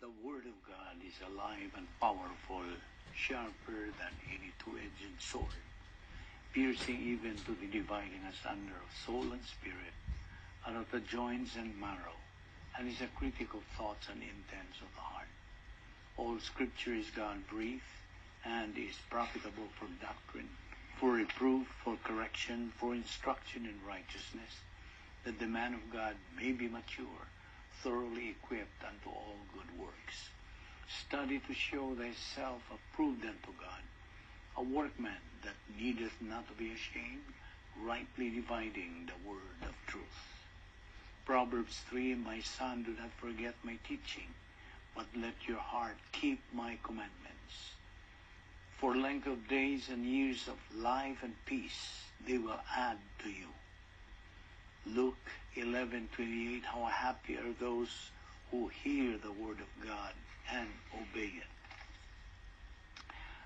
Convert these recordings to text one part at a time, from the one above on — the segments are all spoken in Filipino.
The Word of God is alive and powerful, sharper than any two-edged sword, piercing even to the dividing asunder of soul and spirit, and of the joints and marrow, and is a critic of thoughts and intents of the heart. All Scripture is God-breathed, and is profitable for doctrine, for reproof, for correction, for instruction in righteousness, that the man of God may be mature, thoroughly equipped unto all good works. Study to show thyself approved unto God, a workman that needeth not to be ashamed, rightly dividing the word of truth. Proverbs 3, My son, do not forget my teaching, but let your heart keep my commandments. For length of days and years of life and peace they will add to you. Luke 11:28, How happy are those who hear the word of God and obey it.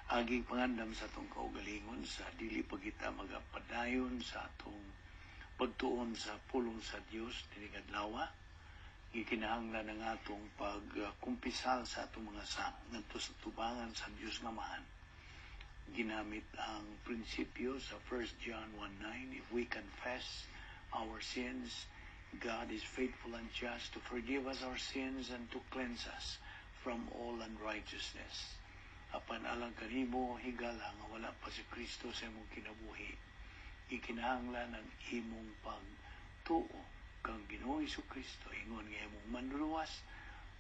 Aging pangandam sa atong kaugalingon sa dili pa kita magapadayon sa atong pagtuon sa pulong sa Dios dinhi adlaw. Gikinahanglan ang atong pagkumpisal sa atong mga ngadto sa tubangan sa Dios nga Amahan. Ginamit ang prinsipyo sa 1 John 1:9, if we confess our sins, God is faithful and just to forgive us our sins and to cleanse us from all unrighteousness. Apan alang kanimo higala nga wala pa si Kristo sa imong kinabuhi, ikinahanglan ang imong pagtuo kang Ginoo Kristo ingon nga imong manluluwas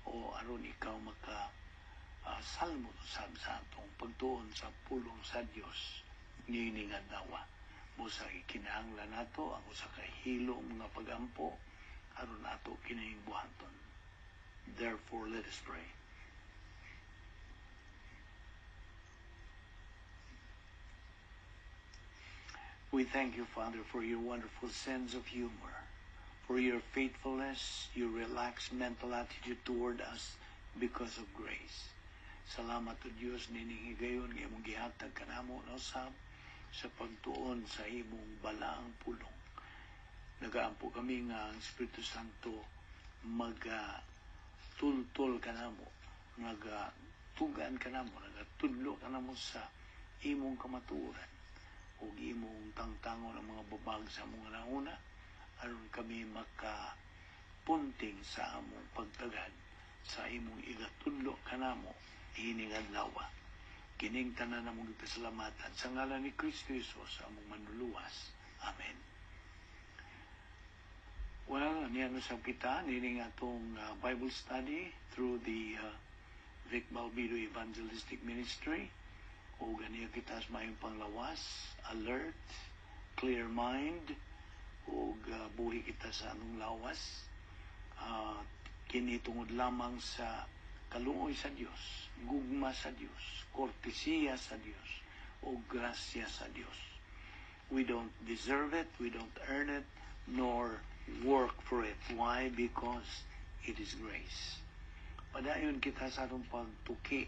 o aron ikaw maka salmo sa atong pagtuon sa pulong sa Dios niining adlaw. Musa ikinahanglan nato ang usa ka hilo mga pagampo aron nato kining buhaton. Therefore, let us pray. We thank you, Father, for your wonderful sense of humor, for your faithfulness, your relaxed mental attitude toward us because of grace. Salamat to Diyos nining higayon nga imong gihatag kanamo na usab sa pagtuon sa imong balaang pulong. Nagaampo kami nga ang Espiritu Santo magatultol kanamo, nagatugan kanamo, nagatudlo kanamo sa imong kamatuoran ug imong tangtangon ang mga babag sa mga nauna aron kami makapunting sa among pagtagad sa imong igatudlo kanamo ining adlaw. Kining tanan namong gipasalamatan sa ngalan ni Kristo Jesus among manluluwas. Amen. Well, aniyan sa kita nining atong Bible study through the Vic Balbido Evangelistic Ministry. O ganiya kita sa mayong panglawas, alert, clear mind, o buhi kita sa anong lawas. Kini tungod lamang sa kalungoy sa Dios, gugma sa Dios, kortesiya sa Dios, o grasya sa Dios. We don't deserve it, we don't earn it, nor work for it. Why? Because it is grace. Padayon kita sa atong pagtuki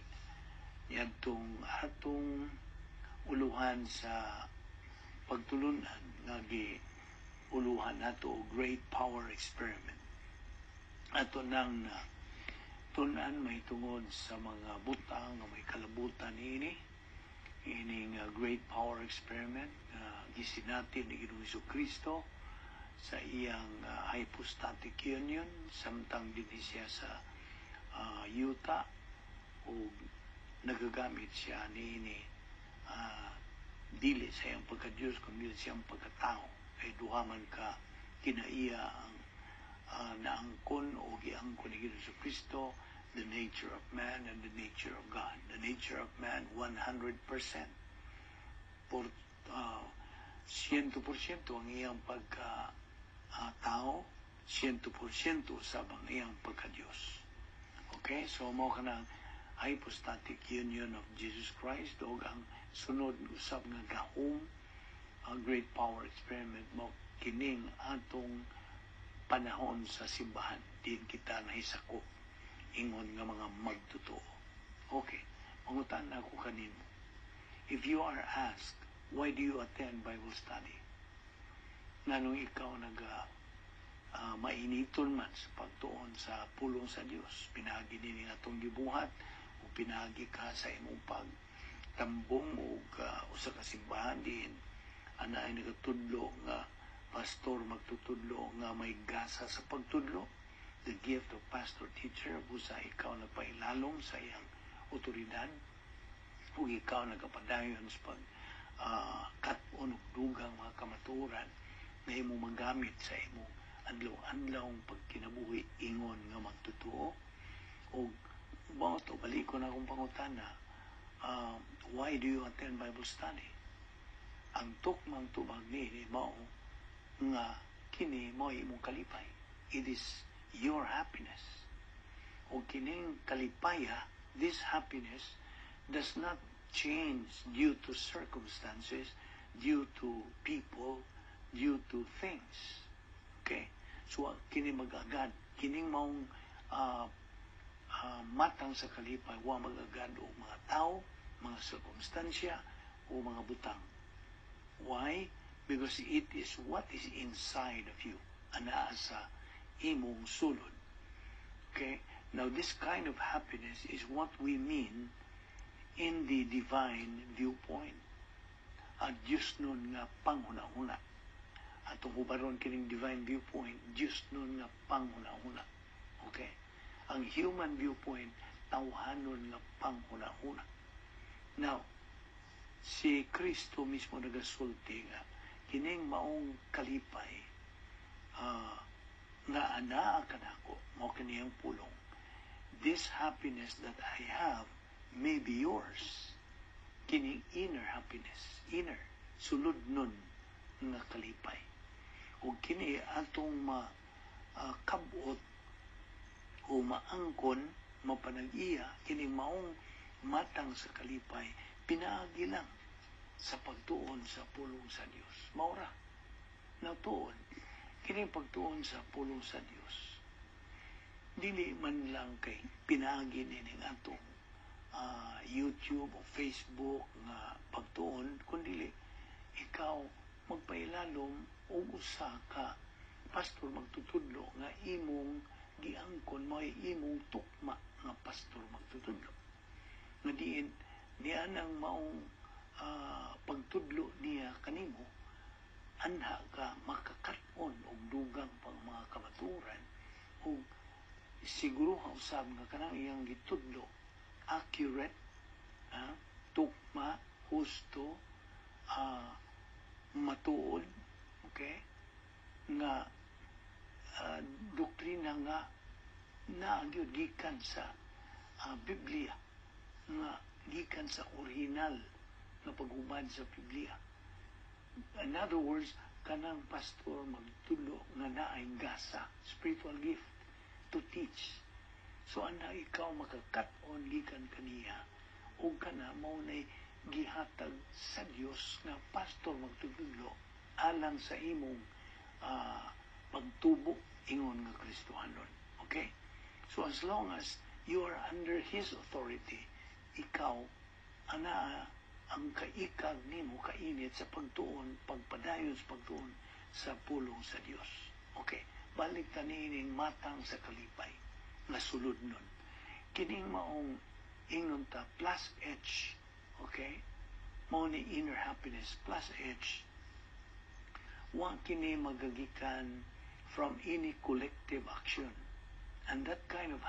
yadtong atong uluhan sa pagtulunan nga uluhan nato great power experiment. Ato nang tunan may tungod sa mga butang nga may kalabutan ini ining great power experiment gisinati ni Ginoo Kristo sa iyang hypostatic union samtang dinhi siya sa yuta o nagagamit siya ni dili sa iyang pagka-Diyos kundi sa iyang pagkatao ay duhaman ka kinaiya ang naangkon o giangkon ni Ginoo Kristo the nature of man and the nature of God. The nature of man 100% por 100% ang iyang pagka-tao, 100% sa ang iyang pagka-Diyos. Okay, so mo ka ng hypostatic union of Jesus Christ o ang sunod usab nga gahom ang great power experiment mo kining atong panahon sa simbahan din kita nahisako ingon nga mga magtotoo. Okay, mangutan ako kanimo. If you are asked, why do you attend Bible study? Nganong ikaw mainiton man sa pagtuon sa pulong sa Dios. Pinagi nini atong gibuhat o pinagi ka sa imong pagtambong o usa ka simbahan din ana ay nagatudlo nga pastor magtutudlo nga may gasa sa pagtudlo, the gift of pastor teacher busa ikaw nagpailalom sa iyang otoridad ug ikaw nagapadayon sa pag kat-on ug dugang mga kamaturan na imo magamit sa imo adlaw-adlaw pagkinabuhi ingon nga magtotoo. O mga to balik ko na akong pangutana, why do you attend Bible study? Ang tukmang tubag ni mao nga kini mao imong kalipay. It is your happiness. O kining kalipaya, this happiness does not change due to circumstances, due to people, due to things. Okay? So, kini mag-agad. Kining maong matang sa kalipay, wa mag-agad o mga tao, mga circumstansya, o mga butang. Why? Because it is what is inside of you. Anaa sa imong sulod. Okay? Now, this kind of happiness is what we mean in the divine viewpoint. At Diyos nun nga panghuna-huna. Atong ubaron kining divine viewpoint, Diyos nun nga panghuna-huna. Okay? Ang human viewpoint, tawhanon nga panghuna-huna. Now, si Kristo mismo nagasulti nga, kining maong kalipay, nga anaa kanako, mo kaniyang pulong, this happiness that I have may be yours. Kining inner happiness, inner, sulod nun nga kalipay. O kini atong makabot o maangkon, mapanag-iya, kining maong matang sa kalipay, pinaagi lang sa pagtuon sa pulong sa Dios. Maura, natuon, kining pagtuon sa pulong sa Dios. Dili man lang kay pinaagi nining atong YouTube o Facebook nga pagtuon, kundi ikaw magpailalom o usa ka pastor magtutudlo nga imong giangkon mo ay imong tukma nga pastor magtutudlo. Nga diin niya nang maong pagtudlo niya kanimo, anha ka makakaton og dugang pang mga kamaturan o siguro usab nga kanang iyang gitudlo accurate, tukma, husto, matuod, okay, nga doktrina nga naagyod gikan sa Biblia, nga gikan sa original na paghubad sa Biblia. In other words, kanang pastor magtulo nga naay gasa, spiritual gift to teach. So ana ikaw makakaton gikan kaniya o kana mao nay gihatag sa Dios nga pastor magtudlo alang sa imong pagtubo ingon nga Kristohanon. Okay? So as long as you are under His authority, ikaw ana ang kaikag nimo kainit sa pagtuon, pagpadayon sa pagtuon sa pulong sa Dios. Okay? Balik ta niining matang sa kalipay nga sulod nun. Kining maong ingon ta plus H, okay? Mao ni inner happiness plus H. Wa kini magagikan from any collective action. And that kind of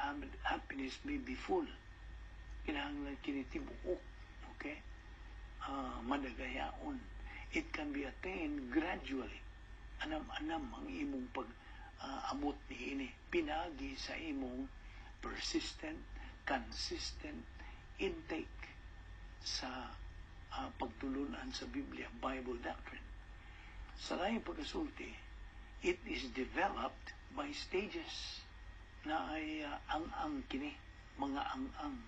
happiness may be full. Kinahanglan kini tibuok, okay? Madagayaon. It can be attained gradually. Anam-anam ang imong abot ni ini, pinagi sa imong persistent, consistent intake sa pagtulunan sa Biblia, Bible doctrine. Sa laing pagkasulti, it is developed by stages na ay ang-ang kini, mga ang-ang.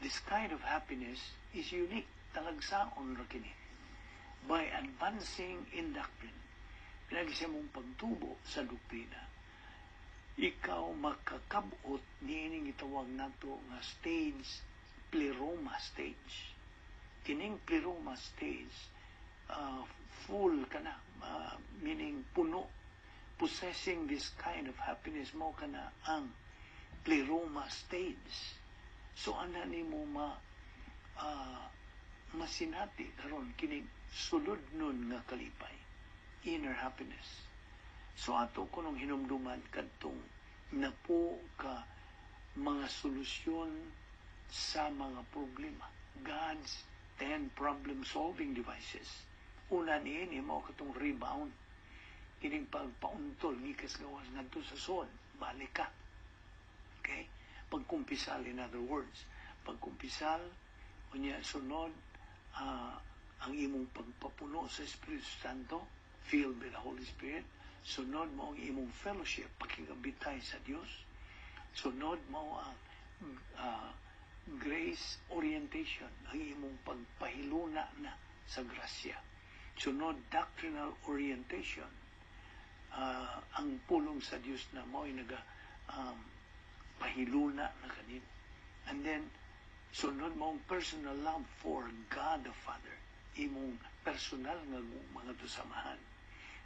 This kind of happiness is unique, talagsaon ra kini. By advancing in doctrine, pinagi sa mong pagtubo sa doktrina, ikaw makakabot niining itawag nato nga stage, pleroma stage. Kining pleroma stage, full ka na, meaning puno possessing this kind of happiness mo kana ang pleroma stage. So ana nimo masinati karon kining sulod nun nga kalipay, inner happiness. So ato kunong hinumduman kadtong napo ka mga solusyon sa mga problema. God's 10 problem-solving devices. Una niini mao katong rebound. Kining pagpauntol gikas gawas ngadto sa son, balik ka. Okay? Pagkumpisal, in other words, pagkumpisal, unya sunod ang imong pagpapuno sa Espiritu Santo, filled with the Holy Spirit. Sunod mo ang imong fellowship, pakigabitay sa Dios. Sunod mo ang grace orientation, ang imong pagpahiluna na sa grasya. Sunod, doctrinal orientation, ang pulong sa Dios na mo ay pahiluna na kanino. And then, sunod mo ang personal love for God the Father, imong personal nga mga tusamahan.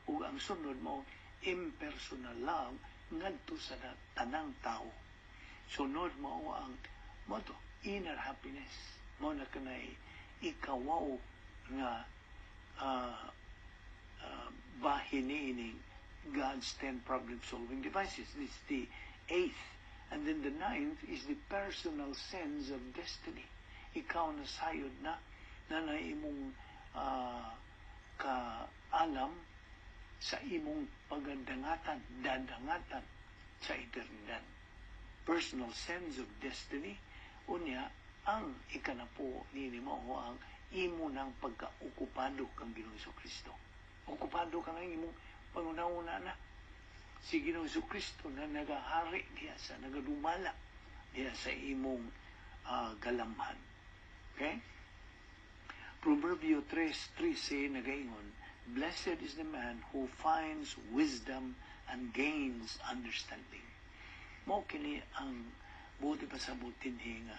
O ang sunod mo, impersonal love ngadto sa tanang tao. Sunod mo ang inner happiness. Mo na kanay ikawaw nga bahinining God's 10 problem-solving devices. This is the 8th. And then the 9th is the personal sense of destiny. Ikaw na sayod na imong kaalam sa imong pagdangatan, dadangatan sa eternidad. Personal sense of destiny, unya, ang ikanapo nini mo ang imo ng pagka-okupado kang Ginoong Kristo. Okupado ka ng imong pangunauna na si Ginoong Kristo na nagahari diya sa nagadumala diya sa imong galamhan. Okay? Proverbio 3:13 nagaingon, "Blessed is the man who finds wisdom and gains understanding." Mao kini ang buti pa sa butin nga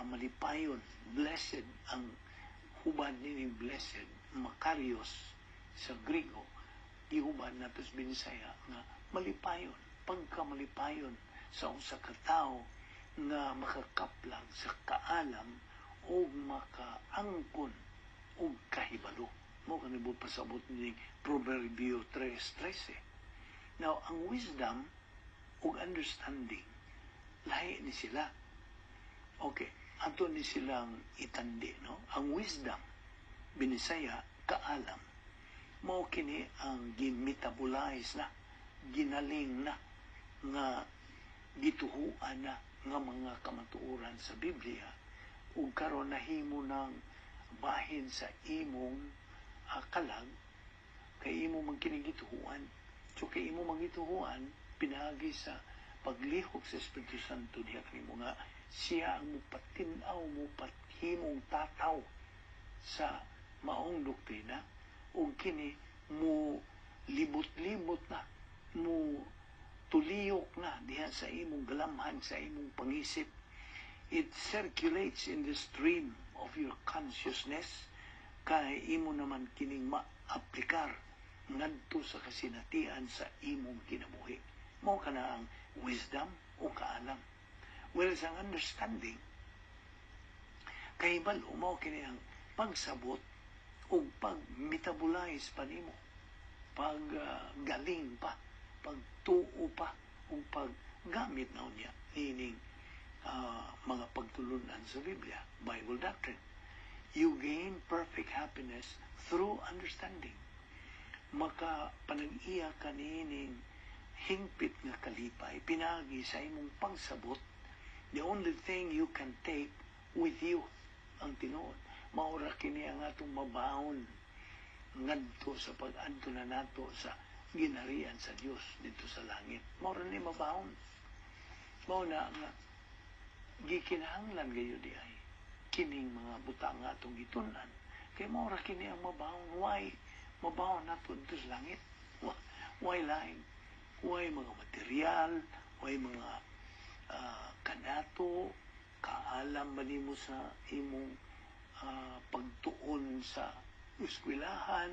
malipayon. Blessed ang hubad ni blessed, makarios sa Griego. Ihubad nato sa Binisaya nga malipayon. Pagka malipayon sa usa ka tawo nga makakaplang sa kaalam o makaangkon o kahibalo. Mo kanibot pasabot ni Proverbio 3:13. Now, ang wisdom o understanding, lahi ni sila. Okay, ato ni silang itandi, no? Ang wisdom, Binisaya, kaalam, mo kini ang gimetabolize na, ginaling na, nga gituhuan na nga mga kamatuoran sa Biblia ug karon nahimo ng bahin sa imong kalag kay imo man kini gituhuan. So kay imo magituhuan pinagi sa paglihok sa Espiritu Santo diha kanimo nga siya ang mupatinaw mo pathimong tataw sa maong doktrina ug kini mo libot-libot na mo tuliyok na diha sa imong galamhan sa imong pangisip. It circulates in the stream of your consciousness kay imo naman kining maaplikar ngadto sa kasinatian sa imong kinabuhi. Mao kana ang wisdom o kaalam. Whereas ang understanding kay balo mao kini ang pagsabot o pag-metabolize pa nimo, pag-galing pa, pagtuo pa, o paggamit na niya ining mga pagtulunan sa Biblia, Bible doctrine. You gain perfect happiness through understanding. Makapanag-iya ka nining hingpit nga kalipay, pinagi sa imong pagsabot. The only thing you can take with you ang tinuod. Maura kini ang atong mabaon ngadto sa pag-adto na nato sa ginharian sa Dios dito sa langit. Maura ni mabaon. Mao na nga gikinahanglan gayo di ay kining mga butang nga atong gitunan. Kay maura kini ang mabaon. Why mabaon nato dito sa langit? Why lain? Why mga material? Why mga kanato? Kaalam ba nimo sa imong pagtuon sa eskwelahan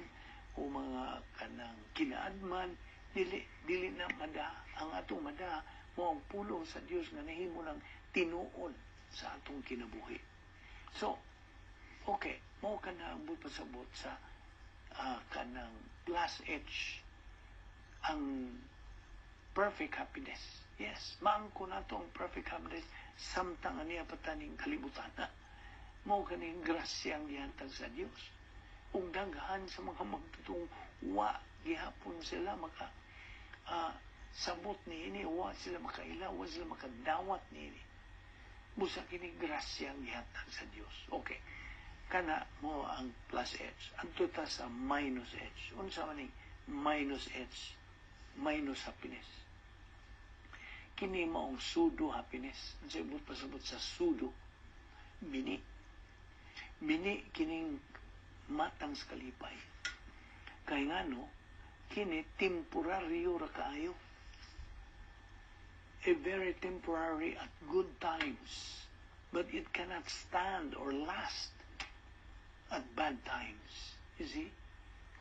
o mga kanang kinaadman dili na mada, ang atong mada, mo ang pulong sa Dios nga nahimo ng tinuod sa atong kinabuhi. So, okay, mo ka na ang pasabot sa kanang plus H, ang perfect happiness. Yes, maangko na to ang perfect happiness samtang aniya pataning kalibutan na. Mo kaning grasyang gihatag sa Dios. Ug daghan sa mga magtutong wa gihapon sila maka sabot niini, wa sila makailaw, wa sila makadawat niini. Busa kini grasyang gihatag sa Dios. Okay. Kana mo ang plus H. Adto ta sa minus H. Unsa man ning minus H? Minus happiness. Kini maong pseudo happiness. Unsay but pasabot sa pseudo? Bini kining matang sa kalipay. Kay ngano kini temporaryo ra kaayo. A very temporary at good times, but it cannot stand or last at bad times. You see?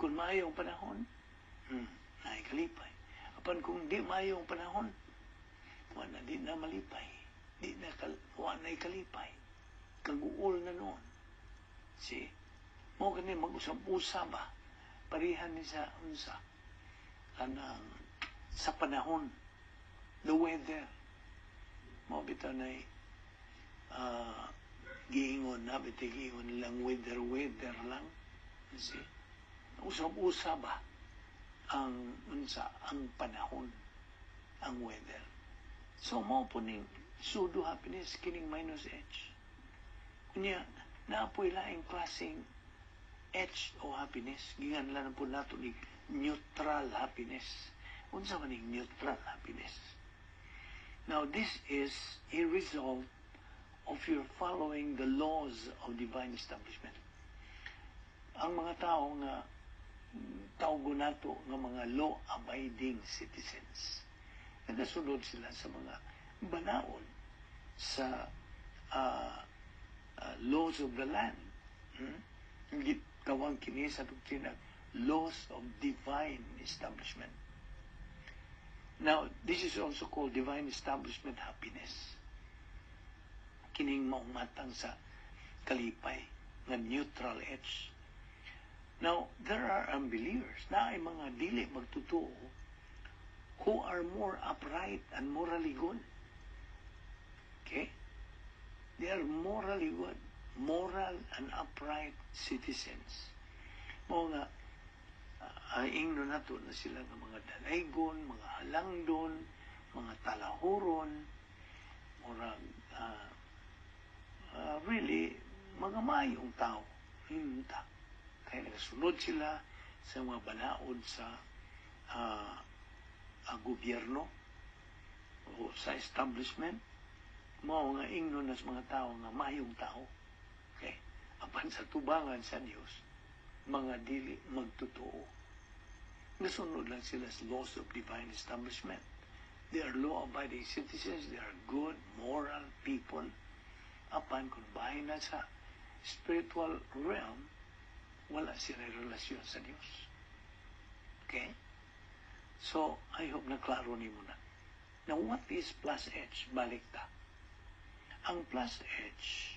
Kung maayo ang panahon, naikalipay. Apan kung di maayo ang panahon, wala di na malipay. Wala na ikalipay. Kaguol na noon. See? Mo kani mag-usap-usap ba? Parihan ni sa unsa. Kanang sa panahon. The weather. Mo bitaw na giingon na, giingon lang weather lang. See? Usap-usap ba? Ang panahon, ang weather. So, mo po ning pseudo happiness, kining minus H. Kunya, naapoy laing klaseng H o happiness. Ginganlan po nato ni neutral happiness. Unsa man ning neutral happiness? Now, this is a result of your following the laws of divine establishment. Ang mga tao nga tawgo nato nga mga law-abiding citizens. Nagasunod sila sa mga banaon sa laws of the land. Kawang kini sa doktrina, laws of divine establishment. Now, this is also called divine establishment happiness. Kining maumatang sa kalipay nga neutral H. Now, there are unbelievers na ay mga dili magtutuo who are more upright and morally good. Okay? They are morally good. Moral and upright citizens. Mga ingno nato na sila ng mga dalaygon, mga halangdon, mga talahuron, murag really, mga mayong tao. Hinta. Kaya nagasunod sila sa mga banaod sa gobyerno o sa establishment. Mga ingno na sa mga tao nga mayong tao. Okay? Apan sa tubangan sa Diyos, mga dili magtotoo. Nasunod lang sila sa laws of divine establishment. They are law-abiding citizens. They are good, moral people. Apan kung bahay na sa spiritual realm, wala sila relasyon sa Diyos. Okay? So, I hope na klaro ni mo na. Now, what is plus H? Balik ta. Ang plus H,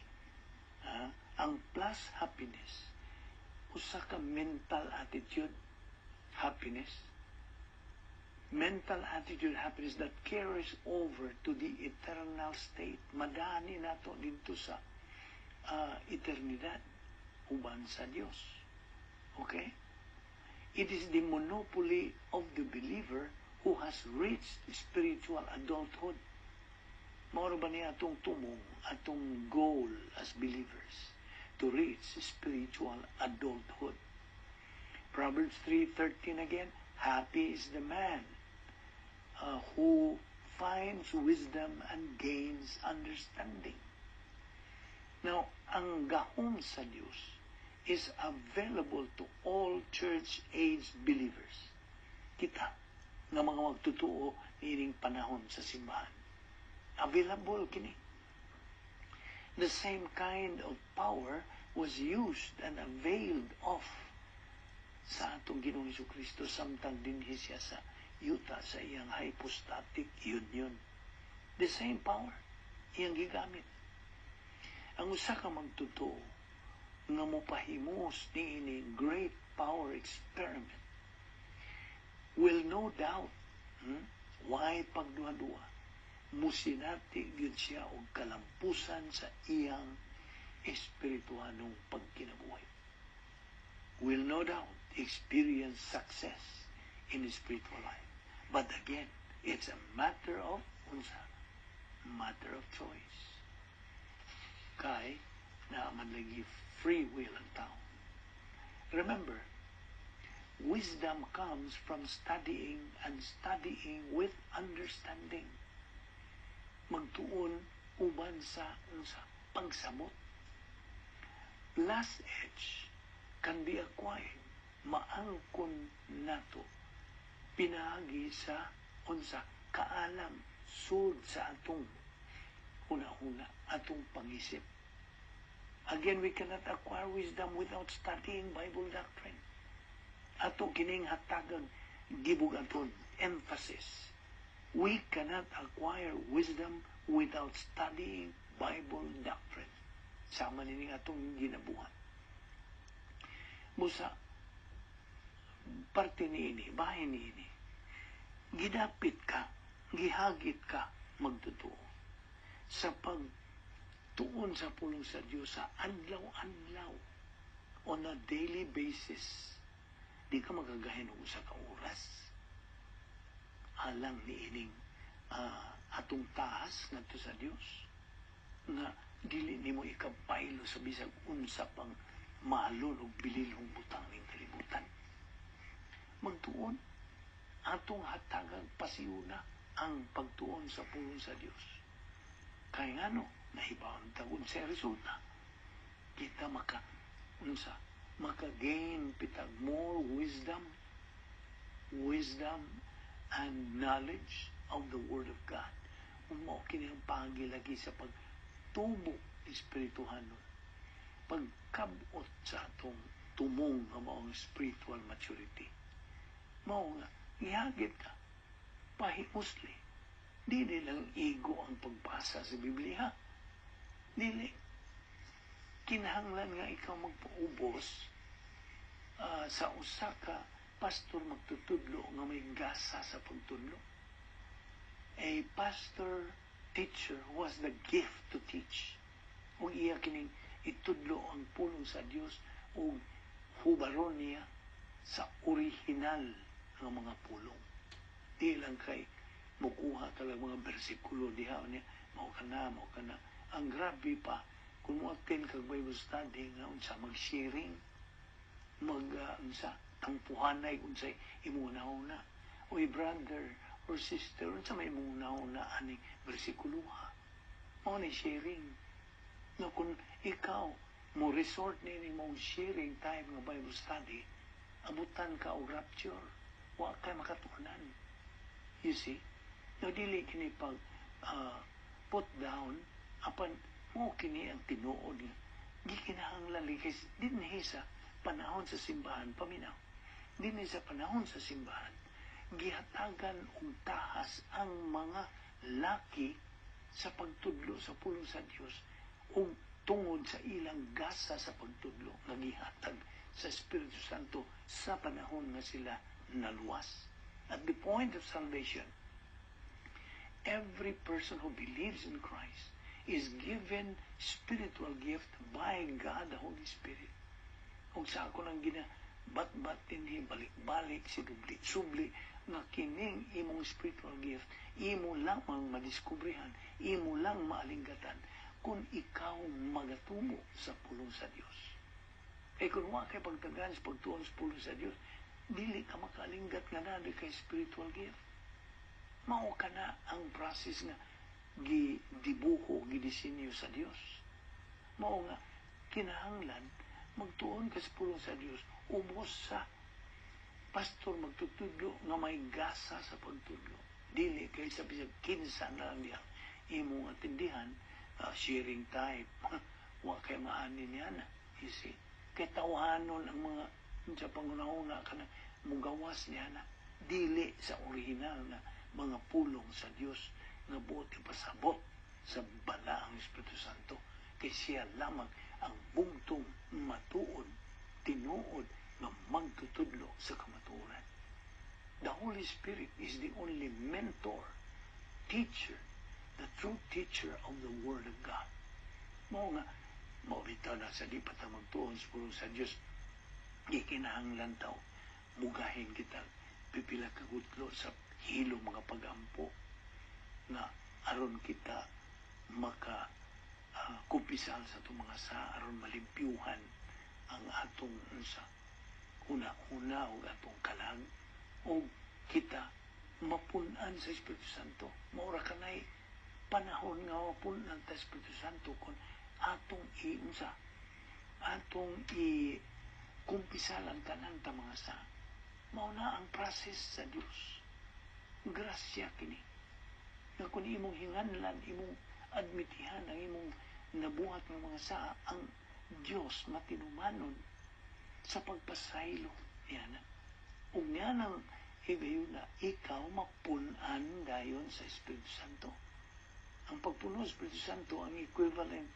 ang plus happiness, usa ka mental attitude happiness. Mental attitude happiness that carries over to the eternal state. Madani nato dito sa eternidad uban sa Diyos. Okay? It is the monopoly of the believer who has reached spiritual adulthood. Mauro ba niya atong tumong, atong goal as believers to reach spiritual adulthood? Proverbs 3:13 again, happy is the man who finds wisdom and gains understanding. Now, ang gahom sa Diyos is available to all church-age believers. Kita, nga mga magtutuo nining panahon sa simbahan. Available kini. The same kind of power was used and availed of sa atong Ginoong Jesucristo samtang dinhi siya sa yuta sa iyang hypostatic union. The same power iyang gigamit. Ang usa ka magtuto nga mopahimos niini great power experiment will no doubt why pagduha-duha musinati gyud siya og kalampusan sa iyang espirituhanong pagkinabuhi. Will no doubt experience success in his spiritual life. But again, it's a matter of matter of choice. Kay na manlagi free will ang tao. Remember, wisdom comes from studying and studying with understanding. Magtuon uban sa pagsamot. Last edge can be acquired maangkon nato pinagi sa kaalam sud sa atong una-una atong pangisip. Again, we cannot acquire wisdom without studying Bible doctrine. Ato kining hatagang gibugaton, emphasis. We cannot acquire wisdom without studying Bible doctrine. Sama nining atong ginabuhat. Musa, parte niini, bahay niini, gidapit ka, gihagit ka, magtutuo. Sa pagtuon sa pulong sa Diyos sa adlaw-adlaw, on a daily basis, di ka magagahin o sa kauras. Alang niining atong tahas ngadto sa Diyos, nga dili nimo ikabaylo sa bisag unsa pang maalon o bililhong butang ning kalibutan. Magtuon, atong hatagang pasiuna ang pagtuon sa pulong sa Diyos. Kaya nga nahibaon tagun sa resulta. Kita maka-gain pitag more wisdom and knowledge of the Word of God. Mao kini ang pagilagi sa pagtubo espirituhanon. Pagkabot sa atong tumong nga maong spiritual maturity. Mao nga, ihagit ka, pahimusli. Dili lang ego ang pagbasa sa Biblia. Dili. Kinahanglan nga ikaw magpaubos sa usa ka pastor magtutudlo nga may gasa sa pagtudlo. A pastor teacher who has the gift to teach. Kung iya kining itudlo ang pulong sa Dios o hubaron niya sa original ng mga pulong. Di lang kay mukuha talag mga bersikulo diha niya, mao ka na. Ang grabe pa, kung mo-attend kag Bible study nga unsa mag-sharing, tangpuhanay unsay imunaw-una. Oy brother or sister, unsa may imunaw-una aning bersikulo ha? Mao ni sharing. No, kung ikaw mo resort ni mong sharing time nga Bible study, abutan ka og rapture, wa kay makatunan. You see? No, dili kini pag put down apan mo kini ang tinuod nga gikinahanglan kasi dinhi sa panahon sa simbahan paminaw. Dinhi sa panahon sa simbahan gihatagan og tahas ang mga laki sa pagtudlo sa pulong sa Dios ug tungod sa ilang gasa sa pagtudlo nga gihatag sa Espiritu Santo sa panahon nga sila naluwas. At the point of salvation, every person who believes in Christ is given spiritual gift by God, the Holy Spirit. Kung sa ako nang bat-bat hindi balik-balik si subli nga kining imong spiritual gift, imo lamang madiskubrihan, imo lang maalinggatan kung ikaw magatubo sa pulong sa Diyos. Kaya kung kay pagtagaan sa pagtuon sa pulong sa Diyos, dili ka makalinggat nga na kay spiritual gift. Mao ka na ang process nga gidibuho, gidisenyo sa Diyos. Mao nga, kinahanglan, magtuon ka sa pulong sa Diyos, ubos sa pastor magtutudlo nga may gasa sa pagtudlo. Dili kay sa bisag kinsa na lang niya imong atindihan, sharing type, wa kay maanin niya na. You see? Kay tawahanon ang mga sa pangunahuna ka na mugawas niya na. dili sa original na mga pulong sa Dios nga buot ipasabot sa balaang Espiritu Santo, kay siya lamang ang bungtong matuod, tinuod nga magtutudlo sa kamatuoran. The Holy Spirit is the only mentor, teacher, the true teacher of the Word of God. Mao nga, maubitaw na sa di pata magtuon sa Diyos, ikinahanglan taw, mugahin kita, pipila kagutlo sa hilo mga pagampo, na aron kita maka kumpisal sa itong mga aron malimpyuhan ang atong sa una-una o atong kalag, o kita mapunan sa Espiritu Santo. Maura ka na'y panahon nga mapunan sa Espiritu Santo kung atong kumpisalan tanan ta mga sa mauna ang process sa Dios. Grasya kini na kung imong hinganlan, imong admitihan ang imong nabuhat ng mga sa ang Diyos matinumanon sa pagpasaylo yan. Ug yan ang higayon na ikaw mapunan dayon sa Espiritu Santo. Ang pagpuno sa Espiritu Santo, ang equivalent,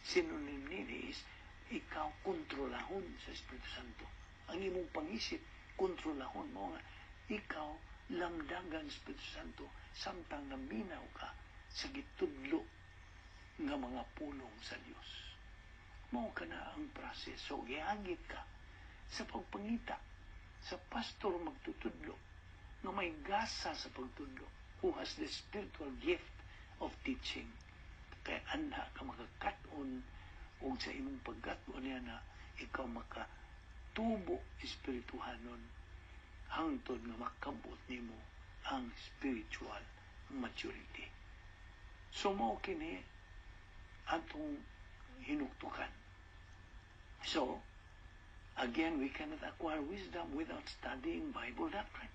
synonym nini is ikaw kontrolahon sa Espiritu Santo. Ang imong pangisip, kontrolahon mo nga ikaw lamdagan sa Espiritu Santo samtang naminaw ka sa gitudlo nga mga pulong sa Dios. Mao ka na ang proseso. Gihagit ka sa pagpangita sa pastor magtutudlo nga may gasa sa pagtudlo, who has the spiritual gift of teaching. Kaya anda ka makakaton o sa imong pagkaton niya na ikaw makatubo espirituhanon hangtod nga makabot nimo ang spiritual maturity. So mao kini atong hinuktukan. So, again, we cannot acquire wisdom without studying Bible doctrine.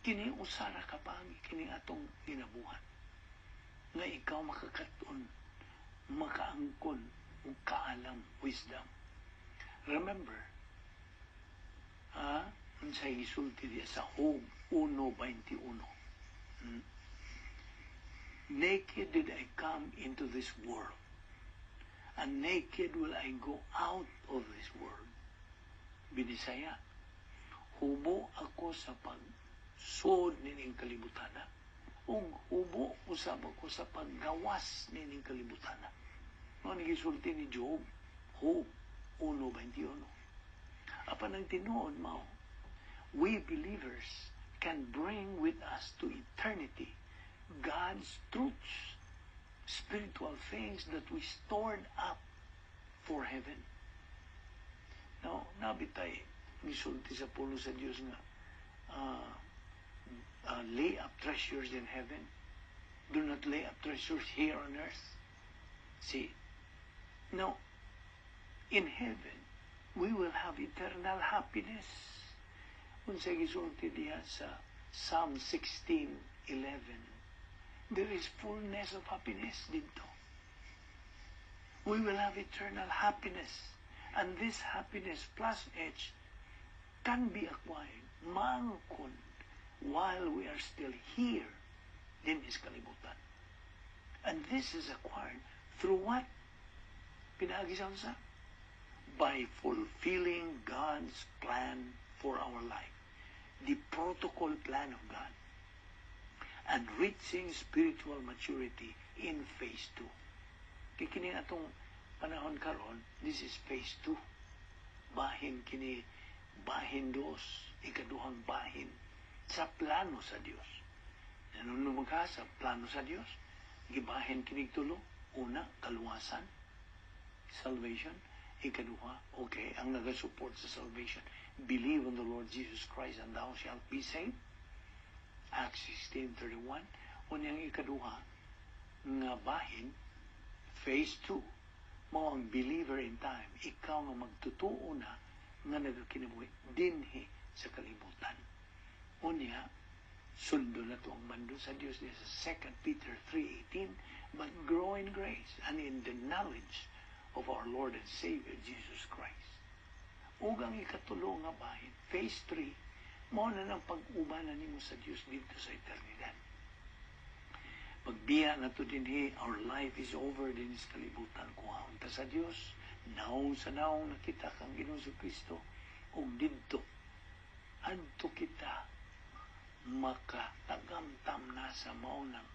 Kini usara kapag kini atong ginabuhat nga ikaw makakaton, makaangkon ug kaalam wisdom. Remember, sa isulti diya sa Job 1:21. Naked did I come into this world, and naked will I go out of this world. Binisaya, hubo ako sa pagsud nining kalibutana, ug hubo usab ako sa paggawas nining kalibutana. Mao ni gisulti ni Job, Job 1:21. Apan ang tinuod mao, we believers can bring with us to eternity God's truths, spiritual things that we stored up for heaven. Now, nabitay, misulti sa pulo sa Diyos nga, lay up treasures in heaven. Do not lay up treasures here on earth. See, now, in heaven, we will have eternal happiness. Kung sa gisulti diya sa Psalm 16:11, there is fullness of happiness dito. We will have eternal happiness. And this happiness plus H can be acquired mangkon while we are still here din is kalibutan. And this is acquired through what? Pinagisaw sa? By fulfilling God's plan for our life. The protocol plan of God. And reaching spiritual maturity in phase 2. Kini atong panahon karon, this is phase 2. Bahin kini, bahin 2, ikaduhang bahin sa plano sa Dios. Nanunumag ka sa plano sa Dios, gibahin kini tulo, una, kaluwasan, salvation, ikaduha, okay, ang nagasupport sa salvation, believe on the Lord Jesus Christ and thou shalt be saved. Acts 16:31. Unyang ikaduha nga bahin, phase 2, mao ang believer in time. Ikaw nga magtutuo na nga nagakinabuhi dinhi sa kalibutan. Unya, sundo na to ang mando sa Dios sa 2 Peter 3:18, but grow in grace and in the knowledge of our Lord and Savior Jesus Christ. Ug ang ikatulo nga bahin, phase 3, Mao na ng pag-ubanan nimo sa Dios dito sa eternidad. Pagbiya na to dinhi, our life is over din sa kalibutan. Kuhaon ta sa Dios, naong sa naong nakita kang Ginoong Kristo, ug didto adto kita makatagamtam na sa maunang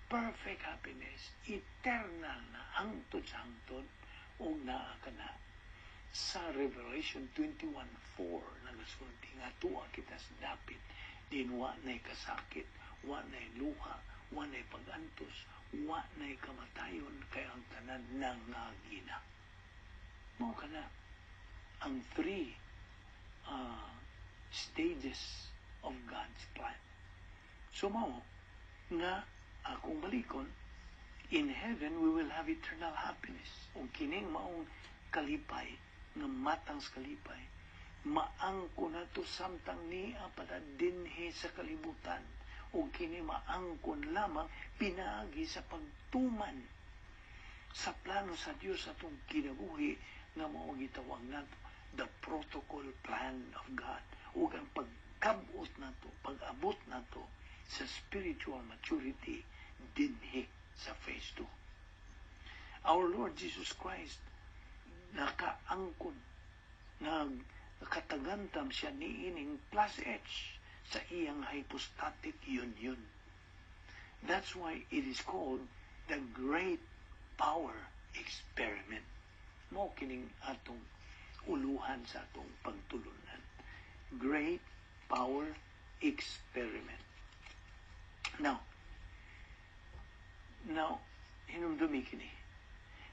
perfect happiness, eternal na hangtod sa hangtod, ug naa kana sa Revelation 21:4 nagasulti nga tuwa kita sa dapit, din wa na'y kasakit, wa na'y luha, wa na'y pag-antos, wa na'y kamatayon, kay ang tanan nangagina. Mao kana ang three stages of God's plan. So mao nga akong balikon, in heaven we will have eternal happiness. Ug kining maong kalipay nga matang sa kalipay, maangko na to samtang niya para dinhi sa kalibutan. Ug kini maangkon lamang pinaagi sa pagtuman sa plano sa Dios atong kinabuhi nga mao gitawag nato the protocol plan of God. Ug ang pagkabot nato, pag-abot nato sa spiritual maturity dinhi sa phase 2. Our Lord Jesus Christ nakaangkon, nakatagantam siya niining plus H sa iyang hypostatic union. That's why it is called the great power experiment. Mao kining atong uluhan sa atong pagtulunan. Great power experiment. Now, hinumdumi kini.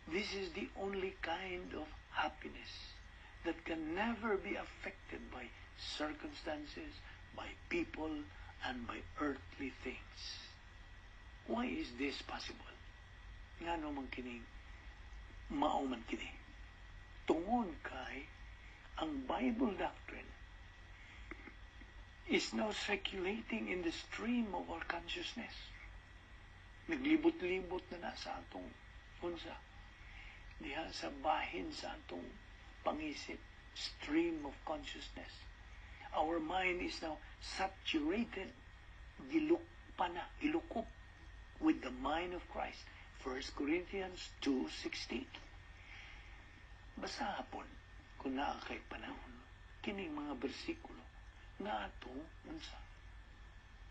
This is the only kind of happiness that can never be affected by circumstances, by people, and by earthly things. Why is this possible? Ngano man kini, mao man kini. Tungod kay ang Bible doctrine is now circulating in the stream of our consciousness. Naglibot-libot na sa atong unsa, diha sa bahin sa atong pangisip, stream of consciousness. Our mind is now saturated, gilukup with the mind of Christ. 1 Corinthians 2:16. Basa hapon, kung naa kay panahon, kining mga bersikulo na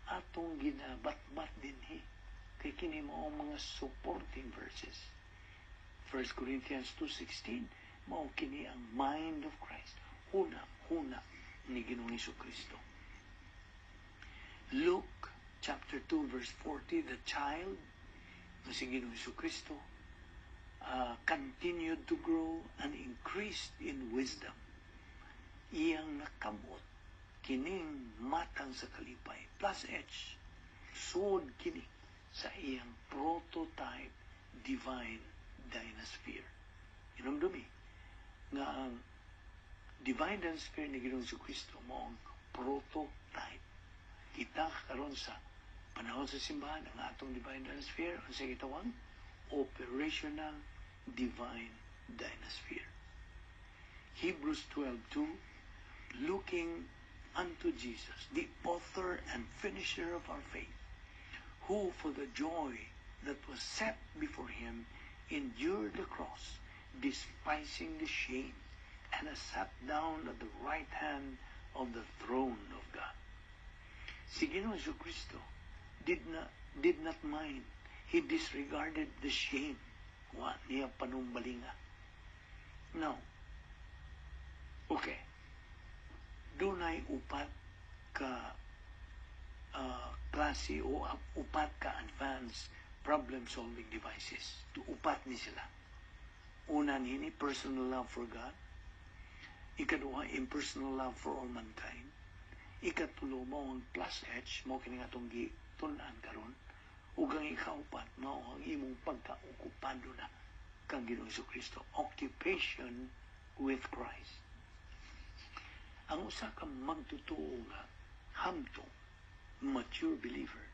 atong ginabat-bat dinhi, kay kini mao mga supporting verses. 1 Corinthians 2:16, mao kini ang mind of Christ, huna ni Ginoong Kristo. Luke chapter 2 verse 40, the child na si Ginoong Kristo continued to grow and increased in wisdom. Iyang nakamot kining matang sa kalipay plus H, sod kini sa iyang prototype divine dynasphere. Inumdumi nga ang divine dynasphere ni Ginoong Kristo mo ang prototype. Kita karon sa panahon sa simbahan ang atong divine dynasphere ang sa gitawag operational divine dynasphere. Hebrews 12:2, looking unto Jesus, the author and finisher of our faith, who for the joy that was set before him endured the cross, despising the shame, and has sat down at the right hand of the throne of God. Si Ginoong Kristo did not mind. He disregarded the shame. Wa niya panumbalinga. Now, okay, dunay upat ka klase o upat ka advanced problem-solving devices. Upat ni sila. Una nini, personal love for God. Ikaduha, impersonal love for all mankind. Ikatulo mo ang plus H, mo kini nga itong gitunan karon. Ug ang ikaupat, mao ang imong pagkaokupado na kang Ginoong Kristo. Occupation with Christ. Ang usa ka magtutuo nga hamtong mature believer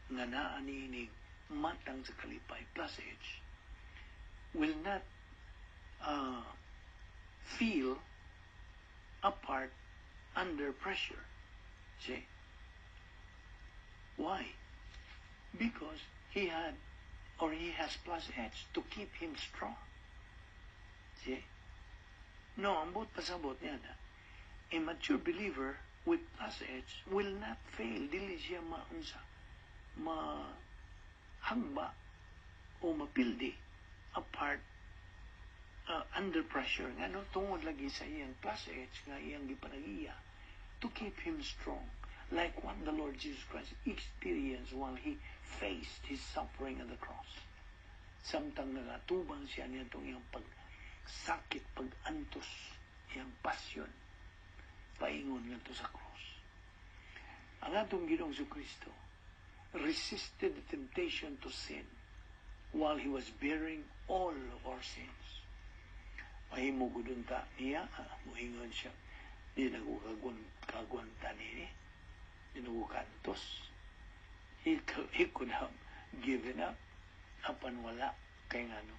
nga naa niining matang sa kalipay plus H will not feel apart under pressure. See? Why? Because he has plus H to keep him strong. See? No, ambot pasabot niya na. A mature believer with plus H will not fail. Dili siya mahangba o mapildi apart under pressure. Nga no, tungod lagi sa iyang plus H nga iyang gipanagiya to keep him strong. Like what the Lord Jesus Christ experienced while he faced his suffering on the cross. Samtang nagatubang siya niya itong iyang pagsakit, pag-antos, iyang pasyon, paingon nga ito sa cross. Ang atong Ginoong Kristo resisted the temptation to sin while he was bearing all of our sins. Mahimugudon ta niya, muhingon siya, di nagukagwanta niya, di nagukantos. He could have given up apan wala kay ngano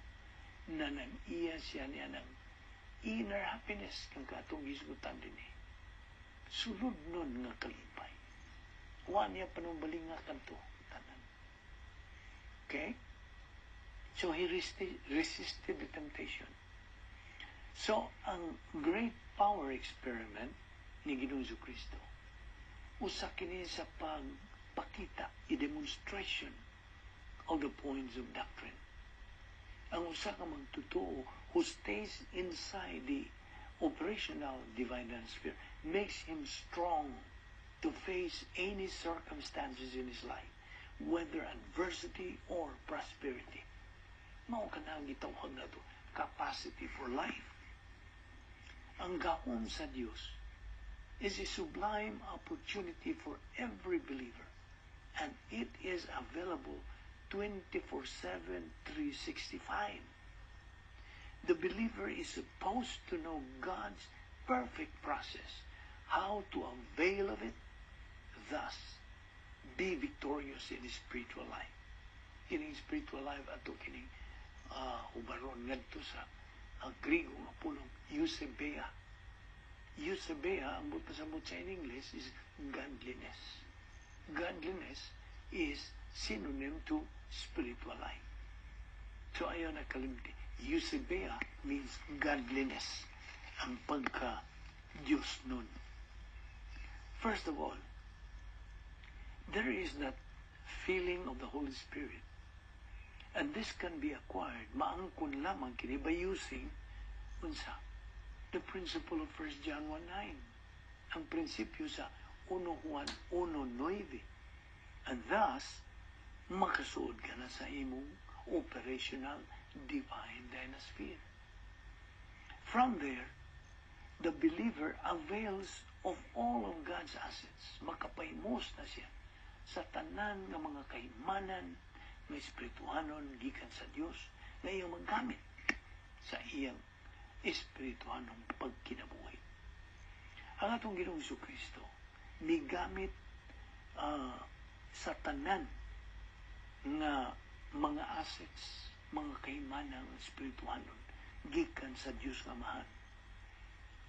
na nag-iya siya niya ng inner happiness kang katong gisgutan din sulod nun nga kalipay wa niya panumbaling nga kanto tanan. Okay, so he resisted the temptation. So ang great power experiment ni Ginoong Kristo usa kini sa pagpakita, i-demonstration of the points of doctrine. Ang usa ka magtutuo who stays inside the operational divine sphere makes him strong to face any circumstances in his life, whether adversity or prosperity. Mao ka na ang gitawag na to, capacity for life. Ang gahom sa Dios is a sublime opportunity for every believer, and it is available 24/7, 365. The believer is supposed to know God's perfect process, how to avail of it, thus be victorious in his spiritual life. In his spiritual life, ato kining ubaron ngadto sa Griego nga pulong eusebia. Eusebia, ang butasabot sa in English, is godliness. Godliness is synonym to spiritual life. So ayaw na kalimti. Eusebia means godliness. Ang pagka-Diyos nun. First of all, there is that feeling of the Holy Spirit. And this can be acquired. Maangkon lamang kini by using unsa? The principle of 1 John 1:9. Ang prinsipyo sa 1 Juan 1:9. And thus, makasuod ka na sa imong operational divine dynasphere. From there, the believer avails of all of God's assets. Makapaymos na siya sa tanan ng mga kaimanan na espirituhanon gikan sa Dios na iyang maggamit sa iyang espirituhanong pagkinabuhi. Ang atong Ginoong Kristo migamit sa tanan nga mga assets, mga kaimanang espirituhanon gikan sa Dios nga mahal.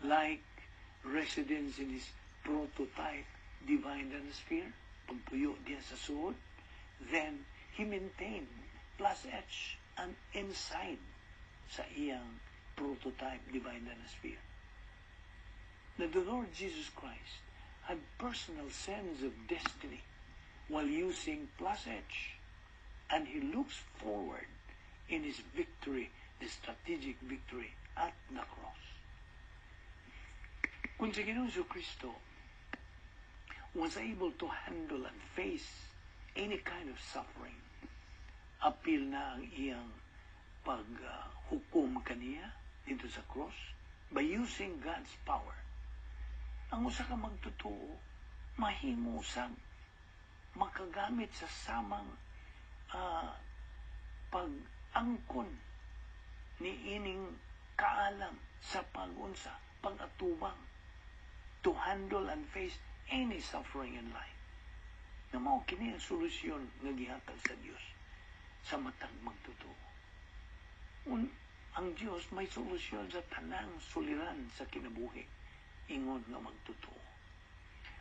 Like residence in his prototype divine sphere, pagpuyo diya sa suod, then he maintained plus H and inside sa iyang prototype divine sphere. Now the Lord Jesus Christ had personal sense of destiny while using plus H, and he looks forward in his victory, the strategic victory at the cross. Kung si Ginoong Kristo was able to handle and face any kind of suffering, apil na ang iyang paghukom kaniya dito sa cross by using God's power. Ang usa ka magtutuo, mahimo usab makagamit sa samang pag-angkon ni ining kaalam sa pag-unsa, pag-atubang to handle and face any suffering in life. Na mao kini ang solusyon nga gihatag sa Dios sa matang magtutuo. Ang Dios may solusyon sa tanang suliran sa kinabuhi ingon nga magtutuo.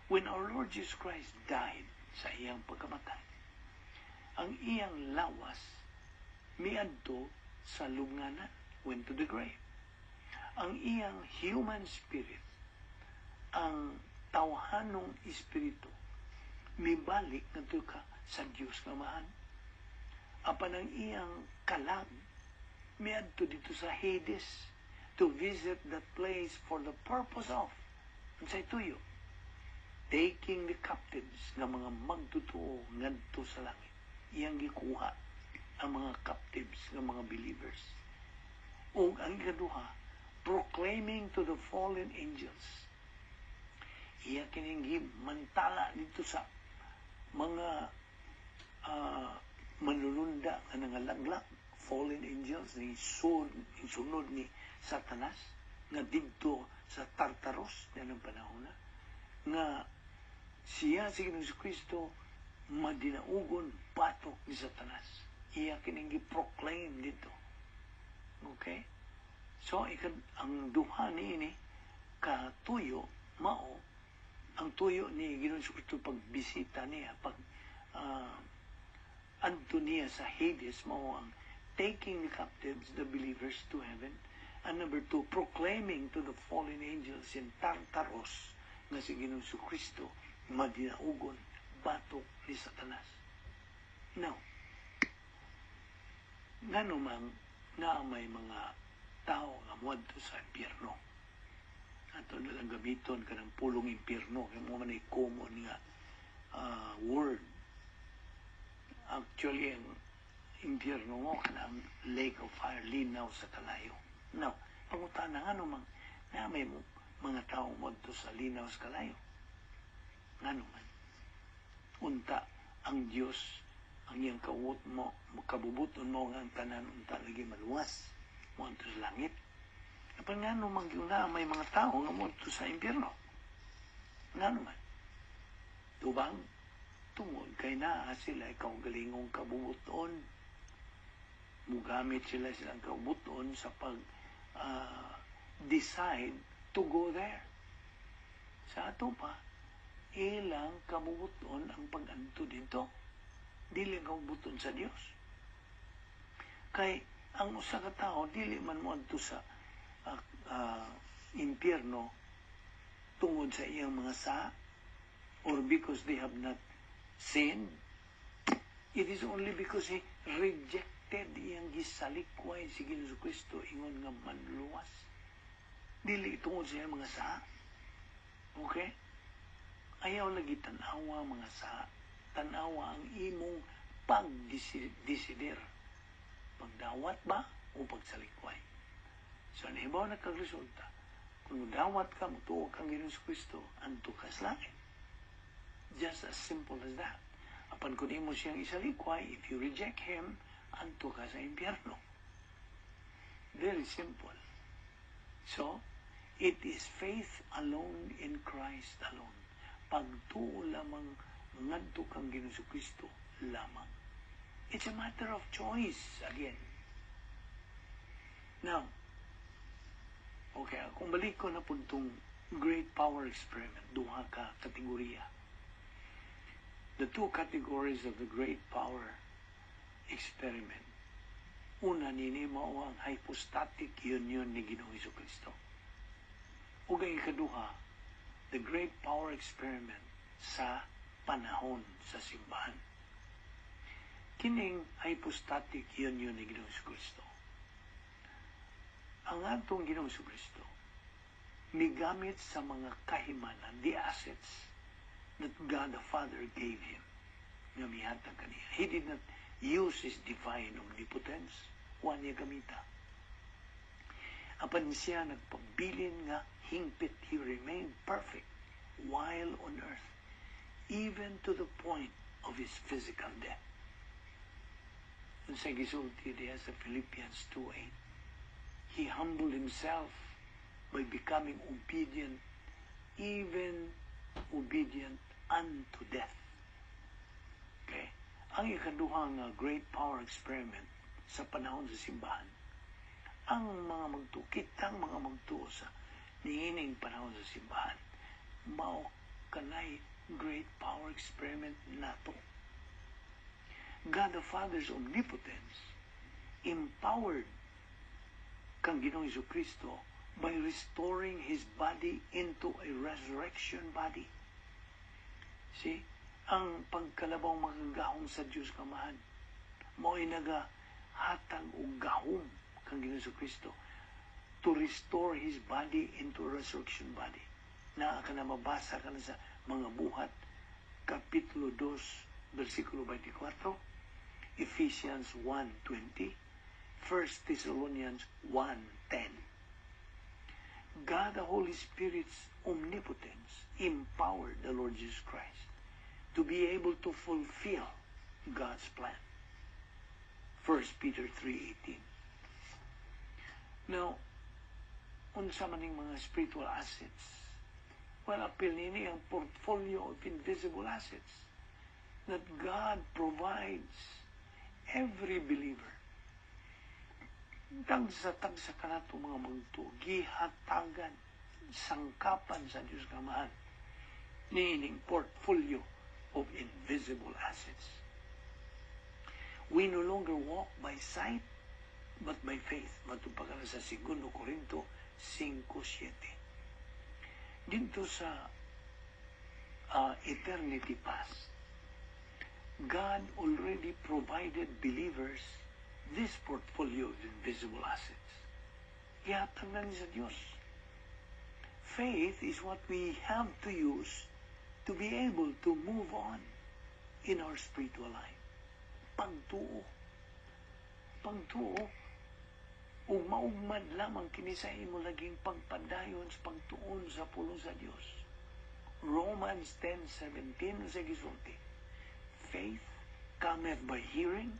when our Lord Jesus Christ died sa iyang pagkamatay, ang iyang lawas miadto sa lubnganan, went to the grave. Ang iyang human spirit, ang tawhanong espiritu, mibalik na ka sa Diyos nga Amahan. Apan ang iyang kalag, miadto dito sa Hades to visit that place for the purpose of, unsay tuyo, taking the captives ng mga magtutuo ngadto sa langit. Iyang gikuha ang mga captives ng mga believers. O ang ikaduha, proclaiming to the fallen angels. Iya kining mantala dito sa mga manlulunda nga nangalaglag, fallen angels, ni sunod ni Satanas, nga dito sa Tartaros, yan ang panahon na, nga siya, si Ginoong Kristo, madinaugon, batok ni Satanas. Iya kining proclaim dito. Okay? So, ang duha ni katuyo, mao, ang tuyo ni Ginoong Kristo pagbisita niya, adto niya sa Hades, mao ang taking the captives, the believers, to heaven. And number 2, proclaiming to the fallen angels in Tartaros nga si Ginoong Kristo madinaugon, batok ni Satanas. Now, nga naman na may mga tao nga muadto sa impyerno. Ato nalang gamiton ka ng pulong impyerno, kaya mo man ay common nga word. Actually, ang impyerno mo, kanang lake of fire, linaw sa kalayo. Now, pangutan na nga naman, na may mga tao muadto sa linaw sa kalayo. Nga naman, unta ang Diyos, ang iyang kabubuton mo nga ang tanan, unta lagi maluwas, muadto sa langit. Kapag nga naman na may mga tao nga muadto sa impyerno. Nga naman, tubang, tungod kay naa sila ikaw galingong kabubuton. Mugamit sila silang kabubuton sa decide to go there. Sa ato pa, ilang kabubuton ang pag-anto dito. Dili kabubuton sa Dios. Kay ang usa ka tao dili man mo adto sa impyerno tungod sa iyang mga sa, or because they have not sinned. It is only because he rejected iyang gisalikway si Ginoong Kristo ingon nga manluwas. Dili tungod sa iyang mga sa. Okay? Ayaw lagi tanawa mga sa. Tanawa ang imong pagdesider. Pagdawat ba o pagsalikway? So, nahibaw na kagresulta. Kung dawat ka, mutuo kang Ginoong Kristo, anto ka sa langit. Just as simple as that. Apan kung imo siyang isalikway, if you reject Him, anto ka sa impyerno. Very simple. So, it is faith alone in Christ alone. Pagtuo lamang ngadto kang Ginoong Kristo lamang. It's a matter of choice again. Now, okay, kung balik ko na po itong great power experiment, duha ka kategorya. The two categories of the great power experiment. Una nini mao ang hypostatic union ni Ginoong Kristo. Ug ang ikaduha, the great power experiment sa panahon sa simbahan. Kining hypostatic union ni Ginoong Kristo. Ang atong Ginoong Kristo migamit sa mga kahimanan, the assets that God the Father gave Him, nga mihatag kaniya. He did not use His divine omnipotence. Wa niya gamita. Apan siya nagpabilin nga hingpit, He remained perfect while on earth, even to the point of His physical death. And sa gisulti diya sa Philippians 2:8, He humbled Himself by becoming obedient, even obedient unto death. Okay? Ang ikaduhang great power experiment sa panahon sa simbahan, ang mga magtukit, ang mga magtuo sa niining panahon sa simbahan, mao kanay great power experiment nato. God the Father's omnipotence empowered kang Ginoong Jesucristo by restoring His body into a resurrection body. See, ang pagkalabaw magagahom sa Diyos kamahan, mo'y nagahatag og gahom kang Ginoong Jesucristo to restore His body into a resurrection body. Naa ka na mabasa ka na sa mga buhat, Kapitulo 2, versikulo 24, Ephesians 1:20, 1 Thessalonians 1:10. God the Holy Spirit's omnipotence empowered the Lord Jesus Christ to be able to fulfill God's plan. 1 Peter 3:18. Now, unsa maning mga spiritual assets? Well, apil nini ang portfolio of invisible assets that God provides every believer. Tagsa ka na ito mga magto, gihatagan, sangkapan sa Diyos kamahan, niining portfolio of invisible assets. We no longer walk by sight, but by faith. Matupagana sa 2 Corinto 5:7. Dito sa eternity past, God already provided believers this portfolio of invisible assets. Ihatag na sa Diyos. Faith is what we have to use to be able to move on in our spiritual life. Pagtuo. Pagtuo. Ug maugmad lamang kini sa imo laging pagpadayon sa pagtuon sa pulong sa Dios. Romans 10:17 sa gisulti. Faith cometh by hearing,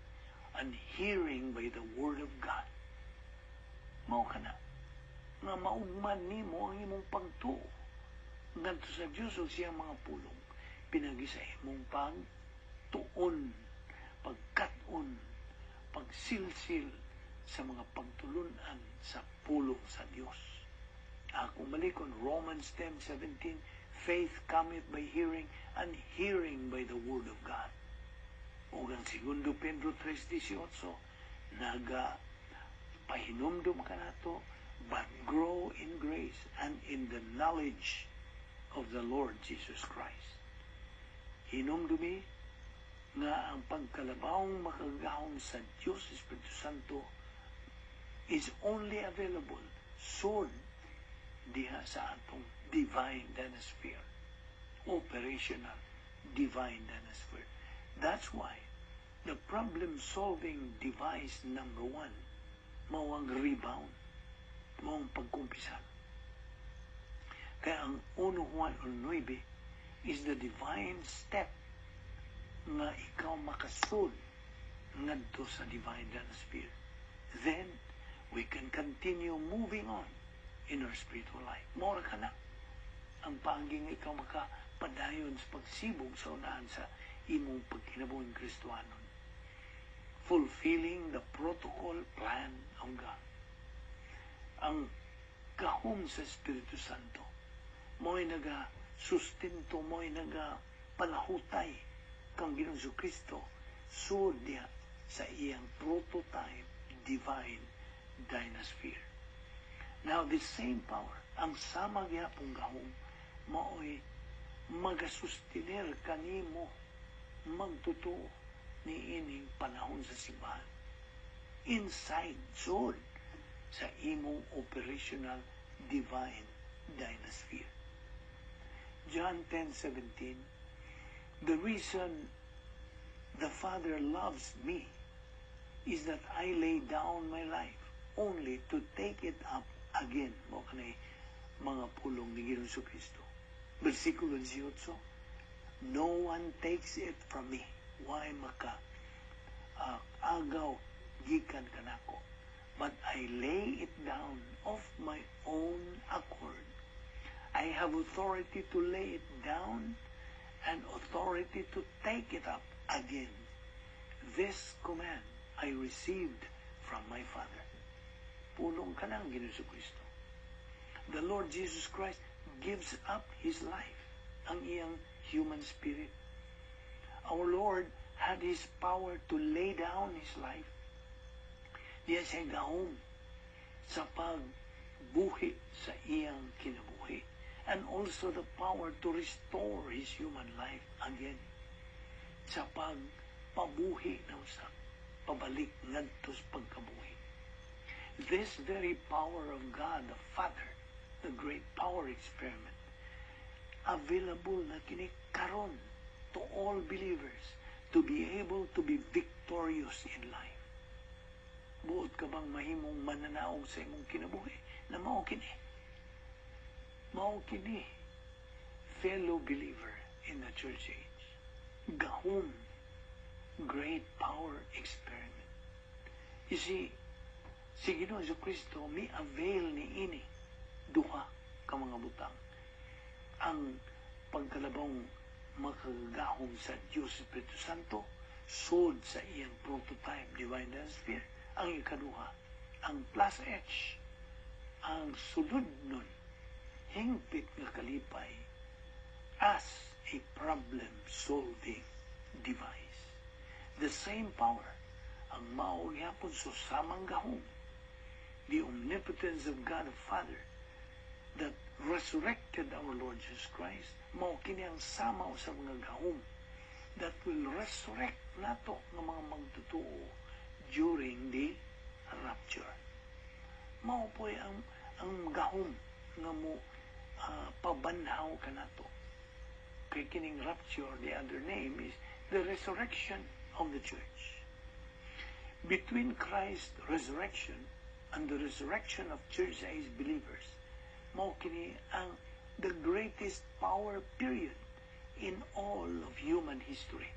and hearing by the word of God. Mao kana nga maugmad nimo ang imong pagtuo ngadto sa Dios ug siyang mga pulong pinagi sa imong pagtuon, pagkat-on, pagsilsil sa mga pagtulunan sa pulong sa Dios. Ako malikon Romans 10:17, faith cometh by hearing, and hearing by the word of God. O ang 2 Pedro 3:18, pahinumdum ka nato, but grow in grace and in the knowledge of the Lord Jesus Christ. Hinumdumi nga ang pagkalabawang makagahom sa Diyos Espiritu Santo is only available soon diha sa atong divine dynasty, operational divine dynasty. That's why the problem-solving device number 1, mao ang rebound, mao ang pagkumpisan. Kaya ang 1 Juan 9 is the divine step nga ikaw makasud ngadto sa divine dynasty. Then, we can continue moving on in our spiritual life. Mora ka na ang paging ikaw makapadayon sa pagsibog sa unahan sa imong pagkinabuhing Kristohanon. Fulfilling the protocol plan of God. Ang gahom sa Espiritu Santo, mo'y naga-sustento, mo'y naga-palahutay kang Ginoong Jesucristo sud diha sa iyang prototype divine dynasty. Now, this same power, ang sama gyapong gahom, mao'y magasustiner kanimo magtutuo ni ining panahon sa simbahan. Inside zone sa imong operational divine dynasty. John 10:17, the reason the Father loves me is that I lay down my life only to take it up again. Mo kanay mga pulong ni Ginoong Jesucristo. Versikulo 18, no one takes it from me. Why maka agaw gikan kanako? But I lay it down of my own accord. I have authority to lay it down and authority to take it up again. This command I received from my Father. Pulong ka ng Ginoong Jesucristo. The Lord Jesus Christ gives up His life ang iyang human spirit. Our Lord had His power to lay down His life. Diya siya gahom sa pagbuhi sa iyang kinabuhi. And also the power to restore His human life again. Sa pagpabuhi na usap, pabalik ngadto sa pagkabuhi. This very power of God, the Father, the great power experiment, available na kini karon to all believers to be able to be victorious in life. Buot ka bang mahimong mananaog sa imong kinabuhi na mao kini? Mao kini, fellow believer in the church age. Gahom, great power experiment. You see, si Ginoong Jesucristo may avail ni ini duha ka mga butang. Ang pagkalabong makagahom sa Diyos Espiritu Santo, sod sa iyang prototype, divine sphere. Ang ikaduha, ang plus H, ang sulod nun, hingpit nga kalipay as a problem-solving device. The same power, ang maog yapon so samang gahom, the omnipotence of God the Father that resurrected our Lord Jesus Christ, mao kini ang sama sa mga gahom that will resurrect nato ng mga magtutuo during the rapture. Mao po ang gahom nga mo pabanhaw ka nato. Kay kining rapture, the other name is the resurrection of the church. Between Christ's resurrection and the resurrection of church age believers, mao kini ang the greatest power period in all of human history.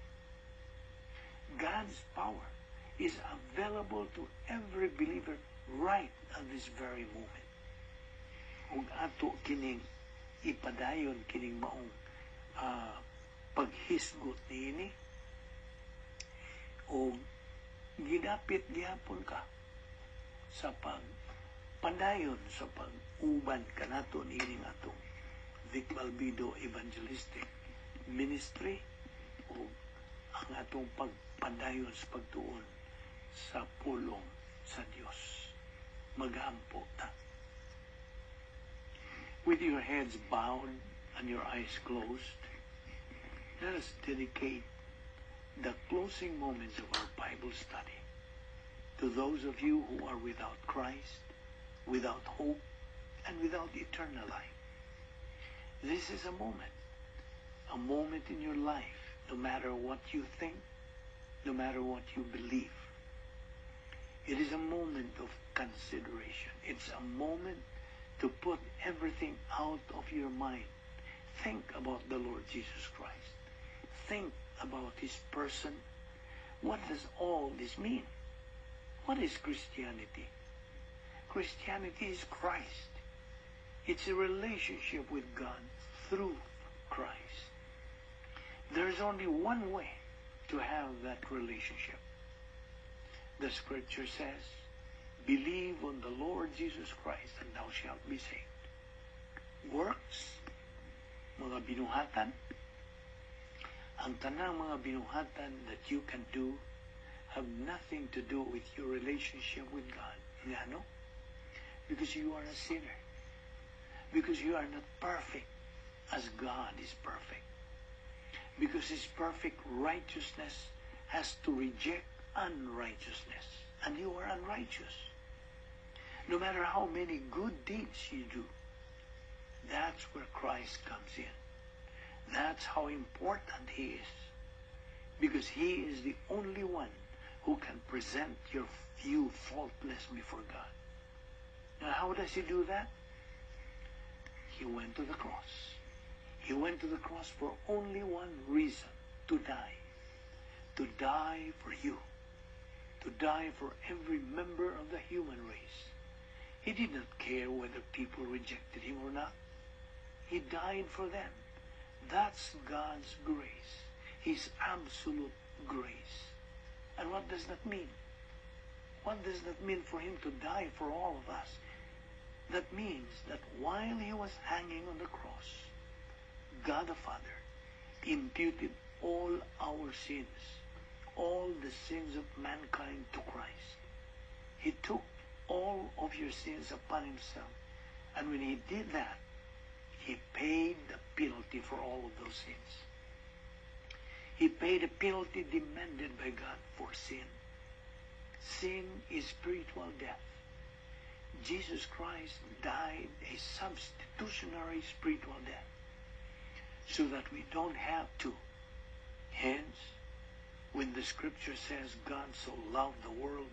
God's power is available to every believer right at this very moment. Kung ato kining ipadayon kining maong paghisgot niini o gidapit gihapon ka sa pagpadayon sa pag-uban kanato niining atong Vic Balbido Evangelistic Ministry o ang atong pagpadayon sa pagtuon sa pulong sa Dios. Magampo ta. With your heads bowed and your eyes closed, let us dedicate the closing moments of our Bible study to those of you who are without Christ, without hope, and without eternal life. This is a moment in your life, no matter what you think, no matter what you believe. It is a moment of consideration. It's a moment to put everything out of your mind. Think about the Lord Jesus Christ. Think about His person. What does all this mean? What is Christianity? Christianity is Christ. It's a relationship with God through Christ. There is only one way to have that relationship. The scripture says, believe on the Lord Jesus Christ and thou shalt be saved. Works, mga binuhatan, ang tanang mga binuhatan that you can do have nothing to do with your relationship with God. Nga, no? Because you are a sinner. Because you are not perfect as God is perfect. Because His perfect righteousness has to reject unrighteousness. And you are unrighteous. No matter how many good deeds you do, that's where Christ comes in. That's how important He is. Because He is the only one who can present you faultless before God. Now, how does He do that? He went to the cross. He went to the cross for only one reason, to die. To die for you. To die for every member of the human race. He did not care whether people rejected Him or not. He died for them. That's God's grace. His absolute grace. And what does that mean? What does that mean for Him to die for all of us? That means that while He was hanging on the cross, God the Father imputed all our sins, all the sins of mankind to Christ. He took all of your sins upon himself. And when he did that, he paid the penalty for all of those sins. He paid the penalty demanded by God for sin. Sin is spiritual death. Jesus Christ died a substitutionary spiritual death so that we don't have to. Hence, when the scripture says God so loved the world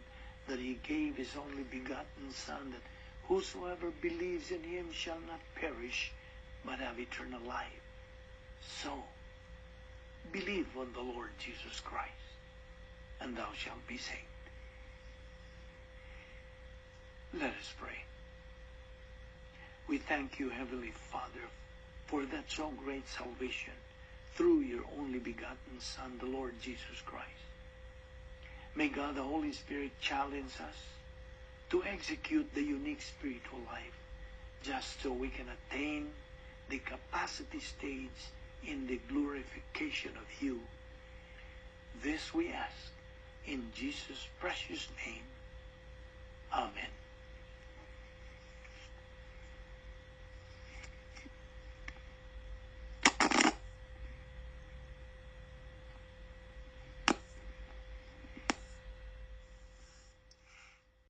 that he gave his only begotten Son, that whosoever believes in him shall not perish, but have eternal life. So, believe on the Lord Jesus Christ, and thou shalt be saved. Let us pray. We thank you, Heavenly Father, for that so great salvation through your only begotten Son, the Lord Jesus Christ. May God the Holy Spirit challenge us to execute the unique spiritual life, just so we can attain the capacity stage in the glorification of you. This we ask in Jesus' precious name.